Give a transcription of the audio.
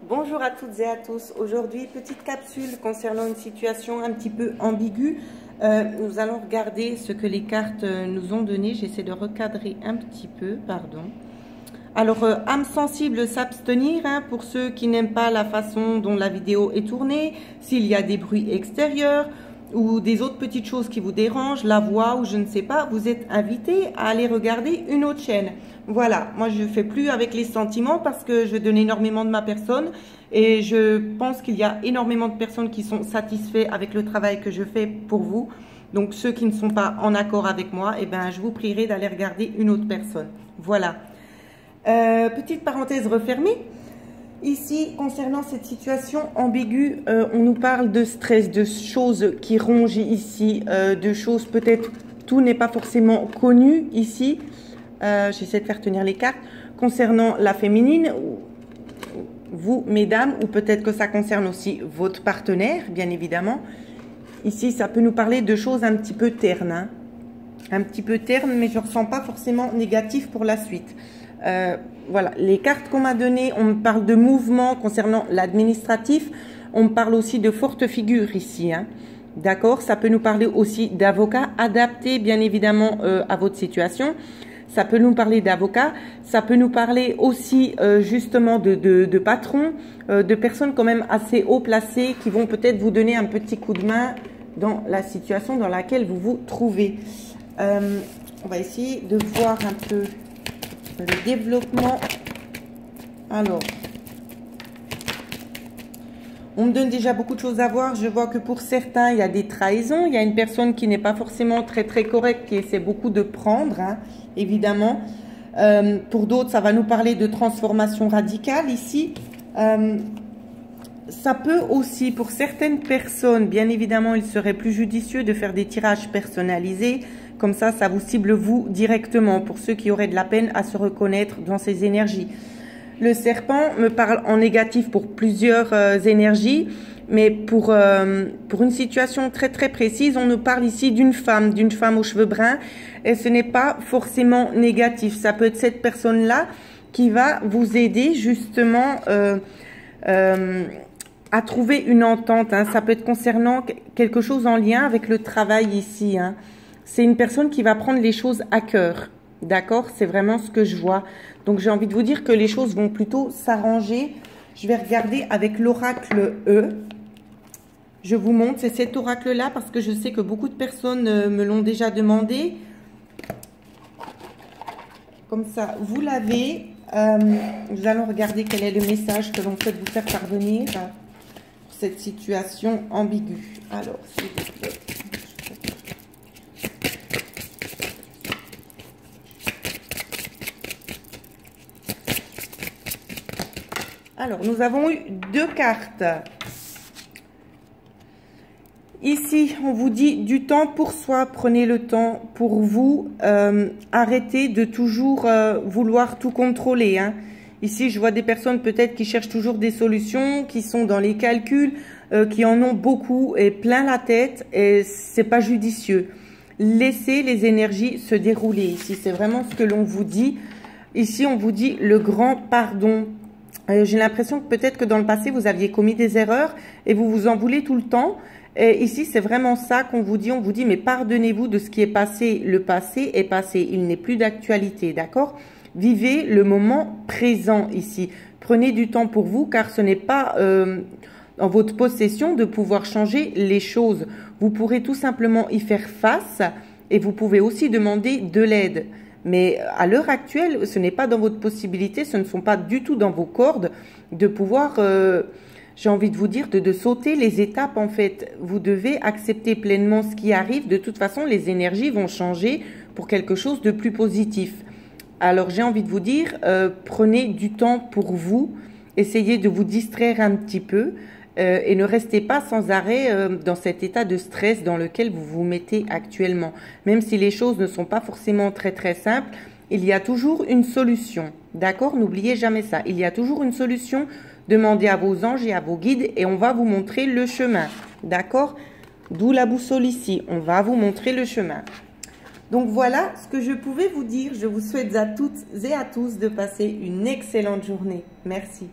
Bonjour à toutes et à tous. Aujourd'hui, petite capsule concernant une situation un petit peu ambiguë. Nous allons regarder ce que les cartes nous ont donné. J'essaie de recadrer un petit peu, pardon. Alors, âme sensible, s'abstenir pour ceux qui n'aiment pas la façon dont la vidéo est tournée, s'il y a des bruits extérieurs ou des autres petites choses qui vous dérangent, la voix ou je ne sais pas, vous êtes invité à aller regarder une autre chaîne. Voilà, moi je ne fais plus avec les sentiments parce que je donne énormément de ma personne et je pense qu'il y a énormément de personnes qui sont satisfaits avec le travail que je fais pour vous. Donc ceux qui ne sont pas en accord avec moi, eh ben, je vous prierai d'aller regarder une autre personne. Voilà. Petite parenthèse refermée. Ici, concernant cette situation ambiguë, on nous parle de stress, de choses qui rongent ici, de choses peut-être, tout n'est pas forcément connu ici. J'essaie de faire tenir les cartes. Concernant la féminine, vous, mesdames, ou peut-être que ça concerne aussi votre partenaire, bien évidemment. Ici, ça peut nous parler de choses un petit peu ternes. Hein. Un petit peu ternes, mais je ne ressens pas forcément négatif pour la suite. Voilà, les cartes qu'on m'a données, on me parle de mouvement concernant l'administratif, on me parle aussi de fortes figures ici, hein. D'accord, ça peut nous parler aussi d'avocats adaptés bien évidemment à votre situation, ça peut nous parler d'avocats, ça peut nous parler aussi justement de patrons, de personnes quand même assez haut placées qui vont peut-être vous donner un petit coup de main dans la situation dans laquelle vous vous trouvez. On va essayer de voir un peu le développement. Alors, on me donne déjà beaucoup de choses à voir. Je vois que pour certains, il y a des trahisons. Il y a une personne qui n'est pas forcément très correcte, qui essaie beaucoup de prendre, hein, évidemment. Pour d'autres, ça va nous parler de transformation radicale ici. Ça peut aussi, pour certaines personnes, bien évidemment, il serait plus judicieux de faire des tirages personnalisés. Comme ça vous cible vous directement pour ceux qui auraient de la peine à se reconnaître dans ces énergies. Le serpent me parle en négatif pour plusieurs énergies, mais pour une situation très précise, on nous parle ici d'une femme aux cheveux bruns, et ce n'est pas forcément négatif. Ça peut être cette personne-là qui va vous aider justement à trouver une entente. Hein. Ça peut être concernant quelque chose en lien avec le travail ici, hein. C'est une personne qui va prendre les choses à cœur. D'accord? C'est vraiment ce que je vois. Donc, j'ai envie de vous dire que les choses vont plutôt s'arranger. Je vais regarder avec l'oracle E. Je vous montre, c'est cet oracle-là parce que je sais que beaucoup de personnes me l'ont déjà demandé. Comme ça, vous l'avez. Nous allons regarder quel est le message que l'on souhaite vous faire parvenir pour cette situation ambiguë. Alors, s'il vous plaît. Alors, nous avons eu deux cartes. Ici, on vous dit du temps pour soi. Prenez le temps pour vous. Arrêtez de toujours vouloir tout contrôler. Hein. Ici, je vois des personnes peut-être qui cherchent toujours des solutions, qui sont dans les calculs, qui en ont beaucoup et plein la tête. Et c'est pas judicieux. Laissez les énergies se dérouler. Ici, c'est vraiment ce que l'on vous dit. Ici, on vous dit le grand pardon. J'ai l'impression que peut-être que dans le passé, vous aviez commis des erreurs et vous vous en voulez tout le temps. Et ici, c'est vraiment ça qu'on vous dit. On vous dit, mais pardonnez-vous de ce qui est passé. Le passé est passé. Il n'est plus d'actualité, d'accord? Vivez le moment présent ici. Prenez du temps pour vous, car ce n'est pas en votre possession de pouvoir changer les choses. Vous pourrez tout simplement y faire face et vous pouvez aussi demander de l'aide. Mais à l'heure actuelle, ce n'est pas dans votre possibilité, ce ne sont pas du tout dans vos cordes de pouvoir, j'ai envie de vous dire, de sauter les étapes en fait. Vous devez accepter pleinement ce qui arrive. De toute façon, les énergies vont changer pour quelque chose de plus positif. Alors j'ai envie de vous dire, prenez du temps pour vous, essayez de vous distraire un petit peu. Et ne restez pas sans arrêt dans cet état de stress dans lequel vous vous mettez actuellement. Même si les choses ne sont pas forcément très simples, il y a toujours une solution. D'accord? N'oubliez jamais ça. Il y a toujours une solution. Demandez à vos anges et à vos guides et on va vous montrer le chemin. D'accord? D'où la boussole ici. On va vous montrer le chemin. Donc voilà ce que je pouvais vous dire. Je vous souhaite à toutes et à tous de passer une excellente journée. Merci.